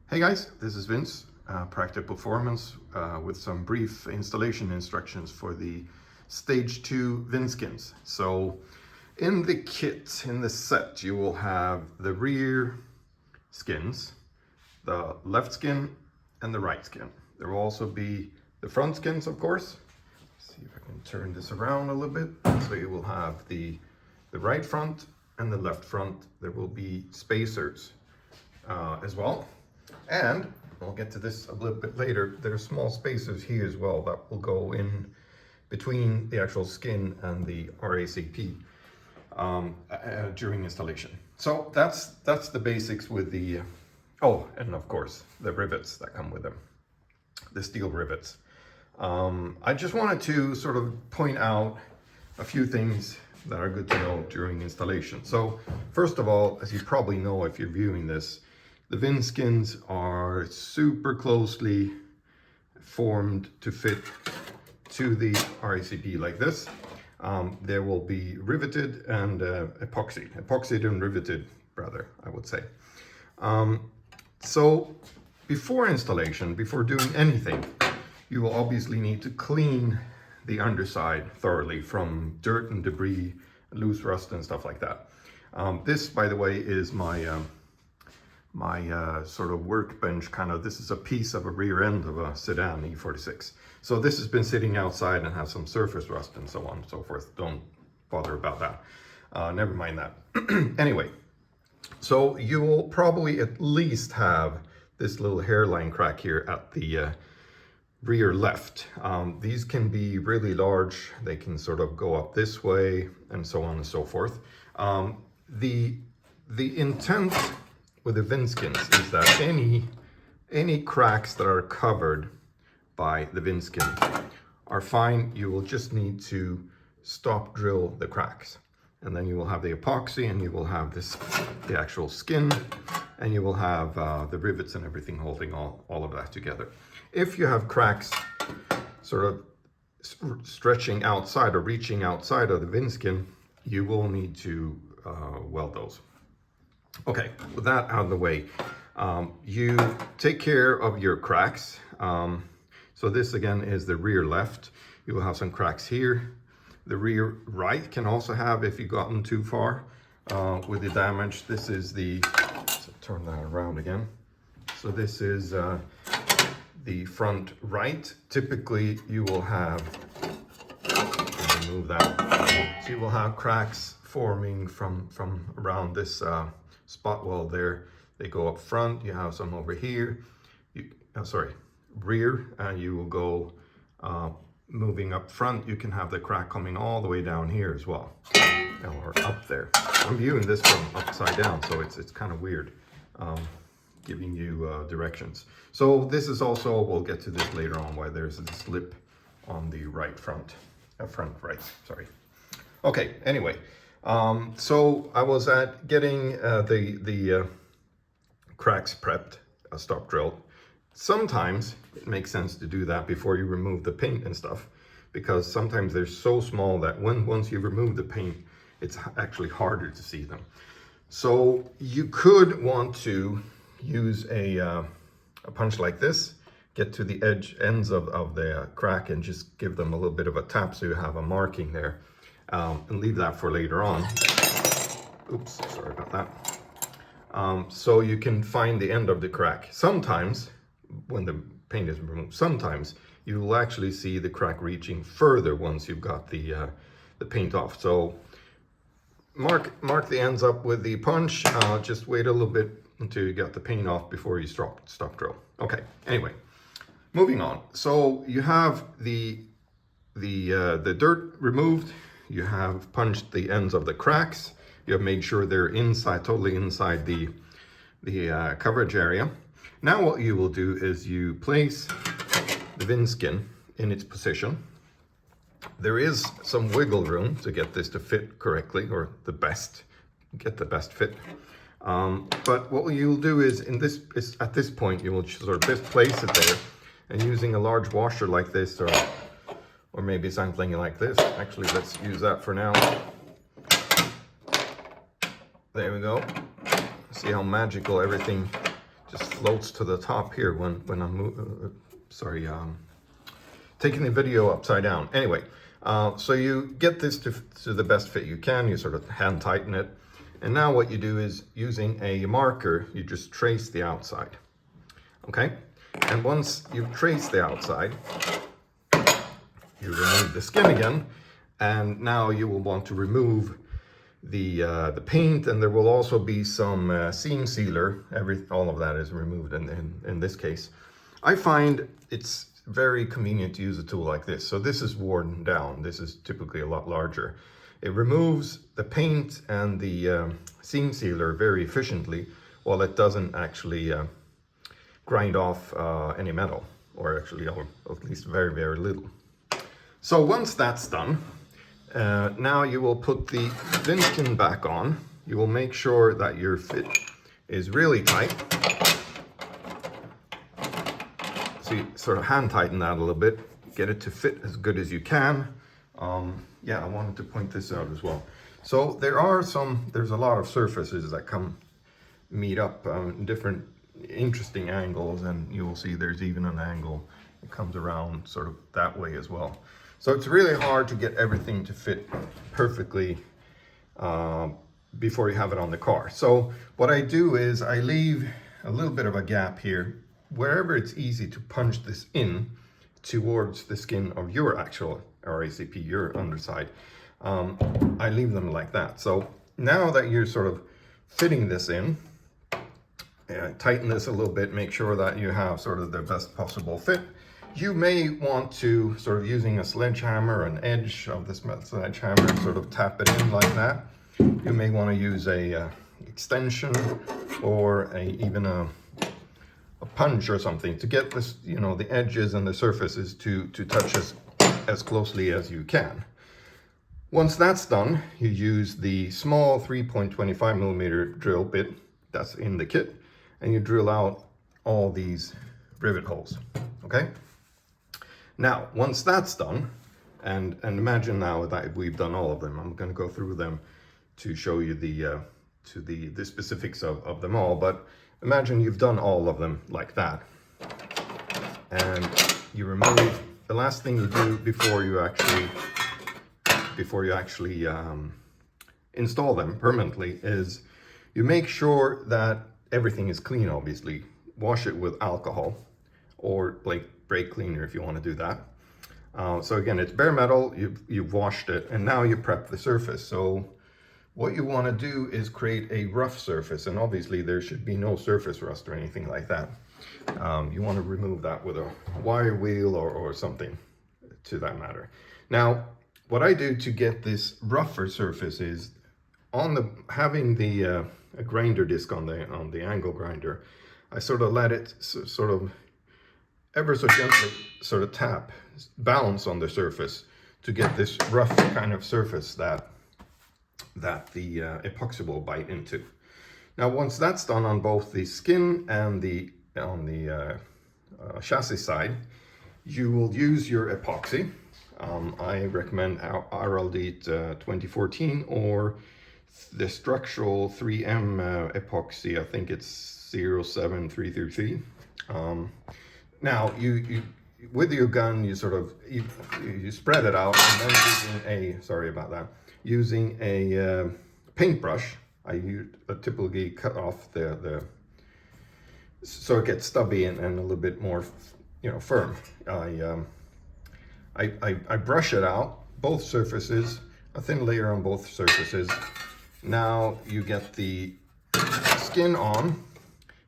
Hey guys, this is Vince, Practical Performance, with some brief installation instructions for the Stage 2 VinceSkinz. So in the kit, in the set, you will have the rear skins, the left skin and the right skin. There will also be the front skins, of course. Let's see if I can turn this around a little bit. So you will have the right front and the left front. There will be spacers as well. And I'll get to this a little bit later. There are small spacers here as well that will go in between the actual skin and the RACP during installation. So that's the basics with the, oh, and of course the rivets that come with them, the steel rivets. I just wanted to sort of point out a few things that are good to know during installation. So first of all, as you probably know if you're viewing this, the VinceSkinz are super closely formed to fit to the RACP like this. There will be riveted and epoxied and riveted, rather, I would say. So before installation, before doing anything, you will obviously need to clean the underside thoroughly from dirt and debris, loose rust and stuff like that. This, by the way, is my sort of workbench kind of. This is a piece of a rear end of a sedan E46. So this has been sitting outside and has some surface rust and so on and so forth. Don't bother about that. Never mind that. Anyway, so you will probably at least have this little hairline crack here at the rear left. These can be really large. They can sort of go up this way and so on and so forth. The intent with the VinceSkinz is that any cracks that are covered by the VinceSkinz are fine. You will just need to stop drill the cracks, and then you will have the epoxy, and you will have the actual skin, and you will have the rivets and everything holding all of that together. If you have cracks sort of stretching outside or reaching outside of the VinceSkinz, you will need to weld those. Okay, with that out of the way, you take care of your cracks. So this again is the rear left. You will have some cracks here. The rear right can also have, if you've gotten too far with the damage. This is the, so turn that around again. So this is the front right. Typically you will have, remove that. So you will have cracks forming from around this spot weld there. They go up front. You have some over here. Rear, and you will go moving up front. You can have the crack coming all the way down here as well, or up there. I'm viewing this from upside down, so it's kind of weird, giving you directions. So this is also, we'll get to this later on, why there's this lip on the right front right, sorry. Okay, anyway. So I was at getting the cracks prepped, stop drilled. Sometimes it makes sense to do that before you remove the paint and stuff, because sometimes they're so small that once you remove the paint, it's actually harder to see them. So you could want to use a punch like this, get to the ends of the crack and just give them a little bit of a tap so you have a marking there. And leave that for later on. Oops, sorry about that. So you can find the end of the crack. Sometimes, when the paint is removed, sometimes you will actually see the crack reaching further once you've got the paint off. So mark the ends up with the punch. Just wait a little bit until you got the paint off before you stop drill. Okay, anyway, moving on. So you have the dirt removed. You have punched the ends of the cracks. You have made sure they're inside, totally inside the coverage area. Now what you will do is you place the VinceSkinz in its position. There is some wiggle room to get this to fit correctly, or get the best fit. But what you'll do is at this point, you will sort of just place it there, and using a large washer like this, or maybe something like this. Actually, let's use that for now. There we go. See how magical everything just floats to the top here when I'm taking the video upside down. Anyway, so you get this to the best fit you can. You sort of hand tighten it. And now what you do is, using a marker, you just trace the outside. Okay? And once you've traced the outside, you remove the skin again. And now you will want to remove the paint, and there will also be some seam sealer. All of that is removed in this case. I find it's very convenient to use a tool like this. So this is worn down. This is typically a lot larger. It removes the paint and the seam sealer very efficiently, while it doesn't actually grind off any metal, or actually, or at least very, very little. So once that's done, now you will put the VinceSkinz back on. You will make sure that your fit is really tight. So you sort of hand tighten that a little bit, get it to fit as good as you can. Yeah, I wanted to point this out as well. So there's a lot of surfaces that meet up in different interesting angles, and you will see there's even an angle that comes around sort of that way as well. So it's really hard to get everything to fit perfectly before you have it on the car. So what I do is I leave a little bit of a gap here, wherever it's easy to punch this in towards the skin of your actual RACP, your underside. I leave them like that. So now that you're sort of fitting this in, tighten this a little bit, make sure that you have sort of the best possible fit. You may want to, sort of using a sledgehammer, an edge of this sledgehammer, sort of tap it in like that. You may want to use a extension, or even a punch or something to get this, the edges and the surfaces to touch as closely as you can. Once that's done, you use the small 3.25 millimeter drill bit that's in the kit, and you drill out all these rivet holes. Okay? Now, once that's done, and imagine now that we've done all of them, I'm going to go through them to show you the specifics of them all, but imagine you've done all of them like that, and you remove the last thing you do before you actually install them permanently is you make sure that everything is clean. Obviously, wash it with alcohol or brake cleaner if you want to do that. So again, it's bare metal, you've washed it, and now you prep the surface. So what you want to do is create a rough surface, and obviously there should be no surface rust or anything like that. You want to remove that with a wire wheel or something to that matter. Now, what I do to get this rougher surface is, having the a grinder disc on the angle grinder, I sort of let it sort of ever so gently sort of bounce on the surface to get this rough kind of surface that the epoxy will bite into. Now, once that's done on both the skin and on the chassis side, you will use your epoxy. I recommend RLD 2014 or the structural 3M epoxy. I think it's 07333. Now you with your gun, you sort of you spread it out, and then using a paintbrush, I typically cut off so it gets stubby and a little bit more firm. I brush it out, both surfaces, a thin layer on both surfaces. Now you get the skin on,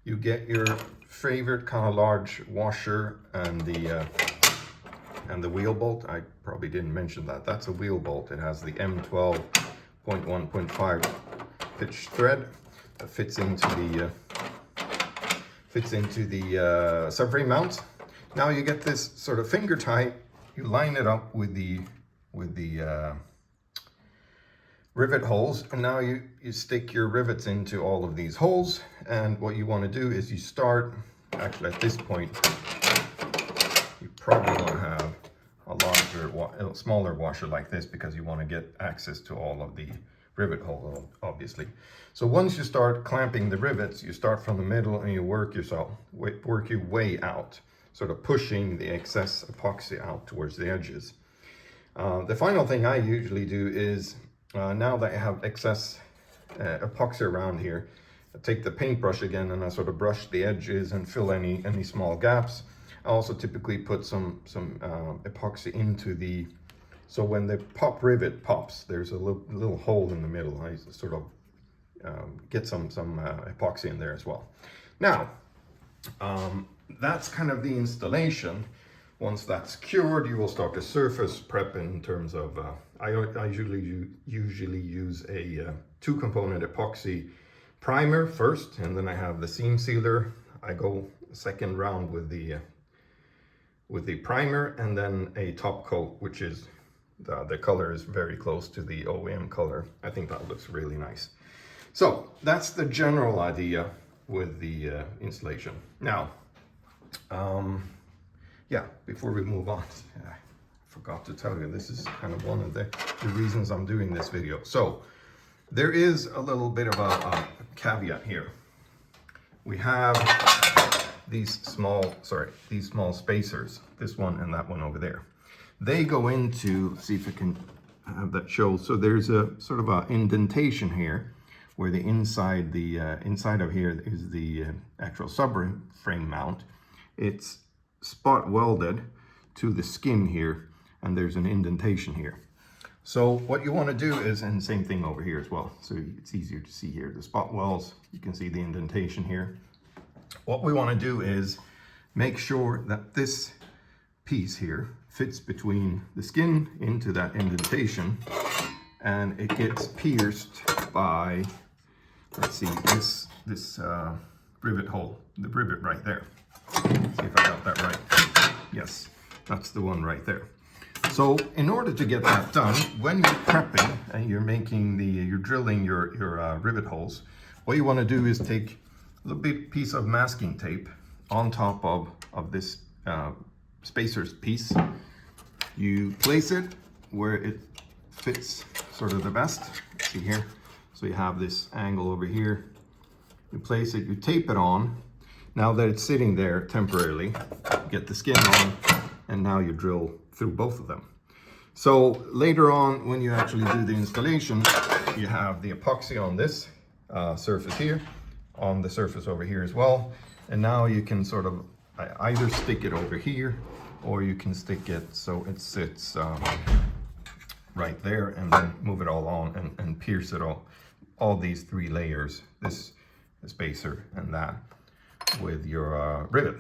you get your favorite kind of large washer and the wheel bolt. I probably didn't mention that. That's a wheel bolt. It has the M12.1.5 pitch thread that fits into the subframe mount. Now you get this sort of finger tight. You line it up with the rivet holes, and now you stick your rivets into all of these holes. And what you want to do is you start, actually at this point, you probably want to have a smaller washer like this, because you want to get access to all of the rivet hole, obviously. So once you start clamping the rivets, you start from the middle and you work your way out, sort of pushing the excess epoxy out towards the edges. The final thing I usually do is, now that I have excess epoxy around here, I take the paintbrush again and I sort of brush the edges and fill any small gaps. I also typically put some epoxy into the, so when the rivet pops, there's a little hole in the middle. I sort of get some epoxy in there as well. Now, that's kind of the installation. Once that's cured, you will start the surface prep in terms of, I usually use a 2-component epoxy primer first, and then I have the seam sealer. I go second round with the primer, and then a top coat, which is, the color is very close to the OEM color. I think that looks really nice. So that's the general idea with the installation. Now, yeah, before we move on, I forgot to tell you, this is kind of one of the reasons I'm doing this video. So there is a little bit of a caveat here. We have these small spacers, this one and that one over there. They go into, see if I can have that show. So there's a sort of a indentation here, where the inside of here is the actual subframe mount. It's spot welded to the skin here, and there's an indentation here. So what you want to do is, and same thing over here as well, so it's easier to see here, the spot welds, you can see the indentation here. What we want to do is make sure that this piece here fits between the skin into that indentation, and it gets pierced by, let's see, this rivet hole, the rivet right there. See if I got that right. Yes, that's the one right there. So in order to get that done, when you're prepping and you're making you're drilling your rivet holes, what you want to do is take a little piece of masking tape on top of this spacers piece. You place it where it fits sort of the best. See here? So you have this angle over here. You place it, you tape it on. Now that it's sitting there temporarily, get the skin on, and now you drill through both of them. So later on, when you actually do the installation, you have the epoxy on this surface here, on the surface over here as well. And now you can sort of either stick it over here, or you can stick it so it sits right there, and then move it all on and pierce it all these 3 layers, the spacer and that, with your rivet.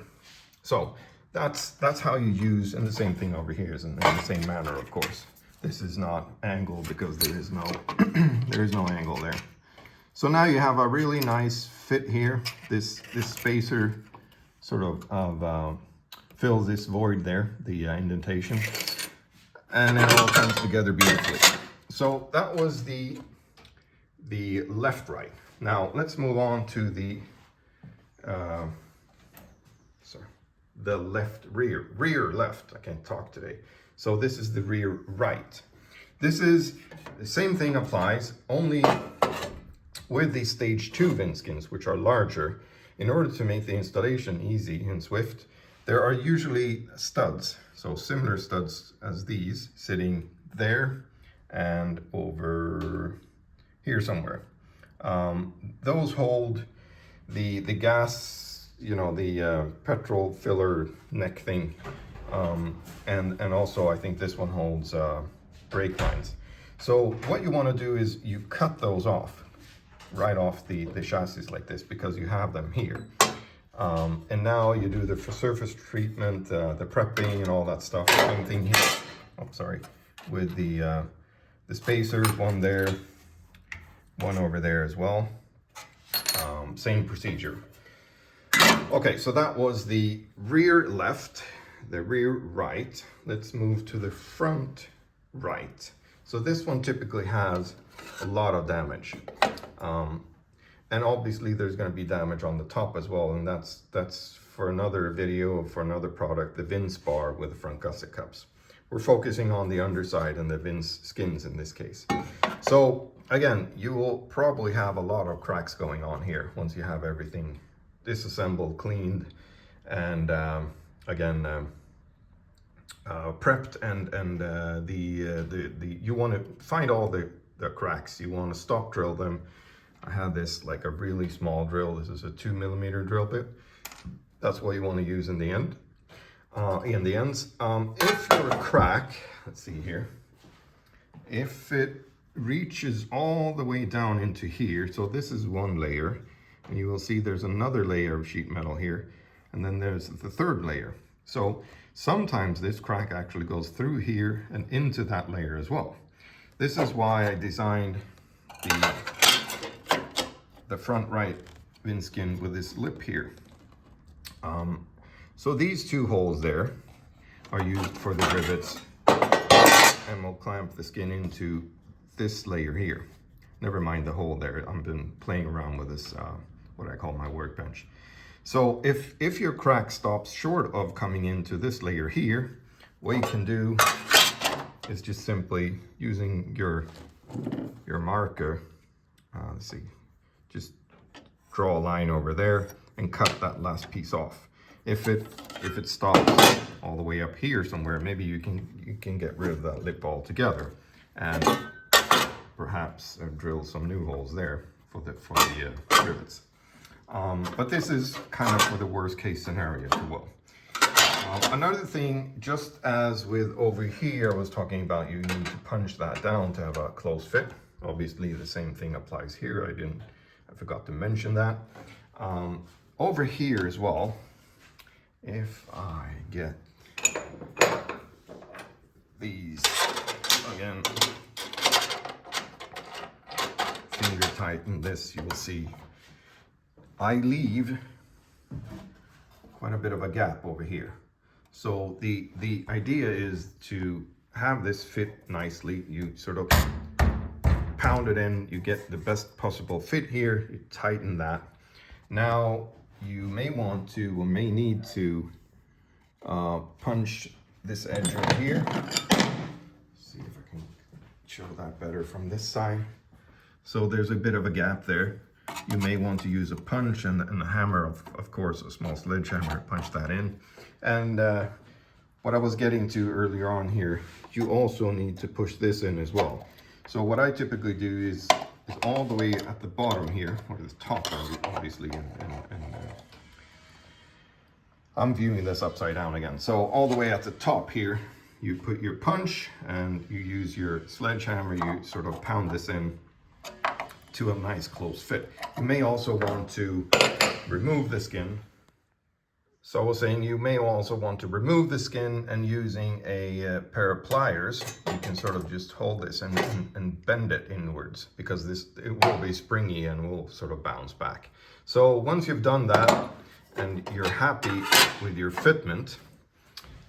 So that's how you use, and the same thing over here is in the same manner, of course. This is not angled because there is no there is no angle there. So now you have a really nice fit here. This spacer sort of fills this void there, the indentation, and it all comes together beautifully. So that was the left right. Now let's move on to the left rear left. I can't talk today. So this is the rear right. This is the same thing applies, only with the stage 2 VinceSkinz, which are larger. In order to make the installation easy and swift, there are usually studs, so similar studs as these, sitting there and over here somewhere. Those hold the gas, you know, the petrol filler neck thing, and also I think this one holds brake lines. So what you want to do is you cut those off, right off the chassis like this, because you have them here. And now you do the surface treatment, the prepping and all that stuff. Same thing here. Oh, sorry. With the spacers, one there, one over there as well. Same procedure. Okay, so that was the rear left, the rear right. Let's move to the front right. So this one typically has a lot of damage. And obviously there's going to be damage on the top as well, and that's for another video, for another product, the Vince bar with the front gusset cups. we're focusing on the underside and the VinceSkinz in this case. So again, you will probably have a lot of cracks going on here once you have everything disassembled, cleaned, and prepped, and you want to find all the cracks. You want to stop drill them. I have this like a really small drill. This is a 2mm drill bit. That's what you want to use in the end. In the ends. If your crack, let's see here, if it reaches all the way down into here, so this is one layer, and you will see there's another layer of sheet metal here, and then there's the third layer. So sometimes this crack actually goes through here and into that layer as well. This is why I designed the front right VinceSkinz with this lip here. So these two holes there are used for the rivets, and we'll clamp the skin into this layer here. Never mind the hole there. I've been playing around with this, what I call my workbench. So if your crack stops short of coming into this layer here, what you can do is just simply using your marker, let's see, just draw a line over there and cut that last piece off. If it stops all the way up here somewhere, maybe you can get rid of that lip altogether, and perhaps drill some new holes there for the rivets. But this is kind of for the worst case scenario as well. Another thing, just as with over here, I was talking about, you need to punch that down to have a close fit. Obviously, the same thing applies here. I forgot to mention that. Over here as well, if I get these, again, finger tighten this, you will see I leave quite a bit of a gap over here. So the idea is to have this fit nicely. You sort of pound it in, you get the best possible fit here, you tighten that. Now you may want to, or may need to, punch this edge right here. See if I can show that better from this side. So there's a bit of a gap there. You may want to use a punch and a hammer, of course, a small sledgehammer, punch that in. And what I was getting to earlier on here, you also need to push this in as well. So what I typically do is all the way at the bottom here, or the top, obviously, and I'm viewing this upside down again. So all the way at the top here, you put your punch and you use your sledgehammer, you sort of pound this in to a nice close fit. You may also want to remove the skin. So I was saying you may also want to remove the skin, and using a pair of pliers, you can sort of just hold this and bend it inwards, because it will be springy and will sort of bounce back. So once you've done that and you're happy with your fitment,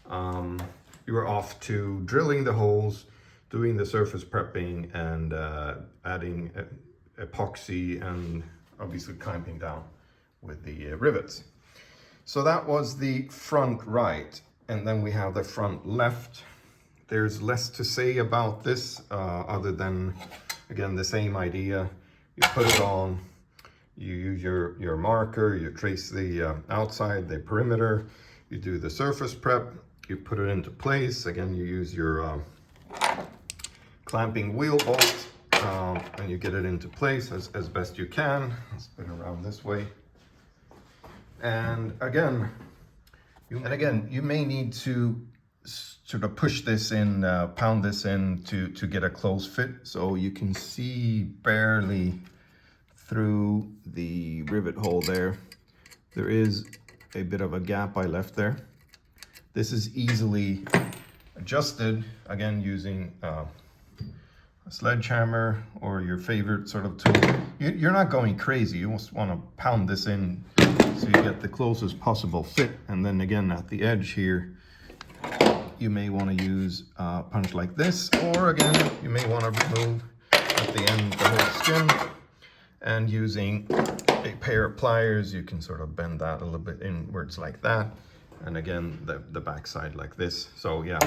you are off to drilling the holes, doing the surface prepping, and adding epoxy, and obviously clamping down with the rivets. So that was the front right, and then we have the front left. There's less to say about this other than, again, the same idea. You put it on, you use your marker, you trace the outside, the perimeter, you do the surface prep, you put it into place. Again, you use your clamping wheel bolt, and you get it into place as best you can. I'll spin around this way. And again, you may need to sort of push this in, pound this in to get a close fit. So you can see barely through the rivet hole there. There is a bit of a gap I left there. This is easily adjusted, again, using a sledgehammer or your favorite sort of tool. You're not going crazy. You just want to pound this in so you get the closest possible fit. And then again, at the edge here, you may want to use a punch like this, or again, you may want to remove at the end the whole skin, and using a pair of pliers, you can sort of bend that a little bit inwards like that, And again, the back side like this. So yeah,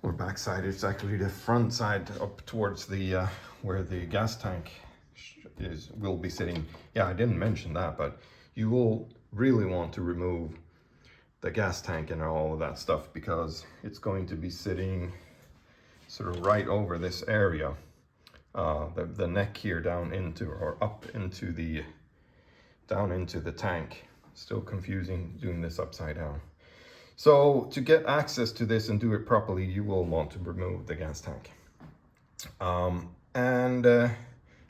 or back side, it's actually the front side up towards the where the gas tank will be sitting. Yeah, I didn't mention that, but you will really want to remove the gas tank and all of that stuff, because it's going to be sitting sort of right over this area. The neck here down into, or up into the, down into the tank. Still confusing doing this upside down. So to get access to this and do it properly, you will want to remove the gas tank.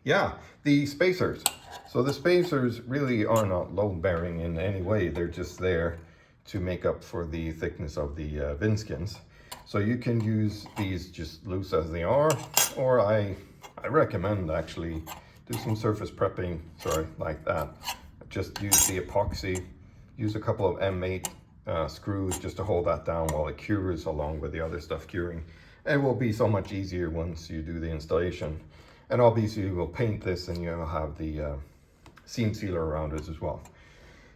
Yeah, the spacers. So the spacers really are not load bearing in any way. They're just there to make up for the thickness of the VinceSkinz. So you can use these just loose as they are, or I recommend actually do some surface prepping, like that. Just use the epoxy, use a couple of M8 screws just to hold that down while it cures along with the other stuff curing. It will be so much easier once you do the installation. And obviously you will paint this and you'll have the seam sealer around it as well.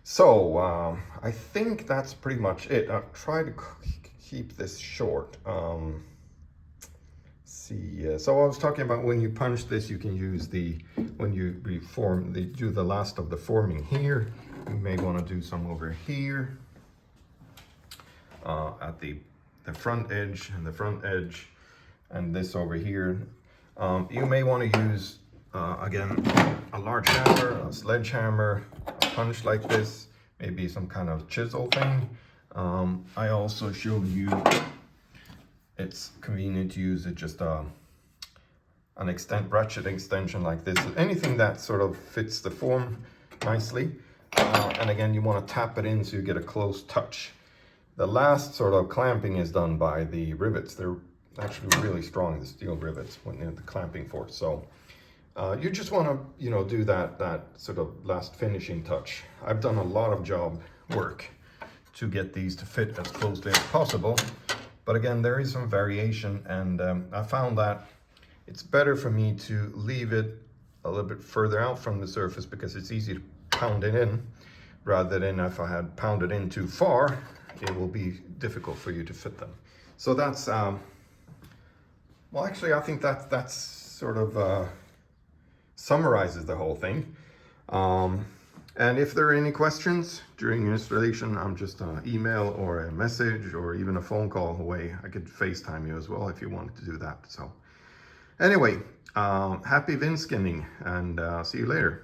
So I think that's pretty much it. I'll try to keep this short. So I was talking about when you punch this, you can use when you do the last of the forming here, you may want to do some over here at the front edge and the front edge, and this over here. You may want to use, again, a large hammer, a sledgehammer, a punch like this, maybe some kind of chisel thing. I also showed you it's convenient to use just an ratchet extension like this. Anything that sort of fits the form nicely. And again, you want to tap it in so you get a close touch. The last sort of clamping is done by the rivets. They're actually really strong, the steel rivets, when they're the clamping force. So you just want to, do that sort of last finishing touch. I've done a lot of job work to get these to fit as closely as possible. But again, there is some variation, and I found that it's better for me to leave it a little bit further out from the surface because it's easy to pound it in, rather than if I had pounded in too far, it will be difficult for you to fit them. So that's, well, actually, I think that's sort of summarizes the whole thing. And if there are any questions during installation, I'm just an email or a message or even a phone call away. I could FaceTime you as well if you wanted to do that. So anyway, happy VinceSkinning, and see you later.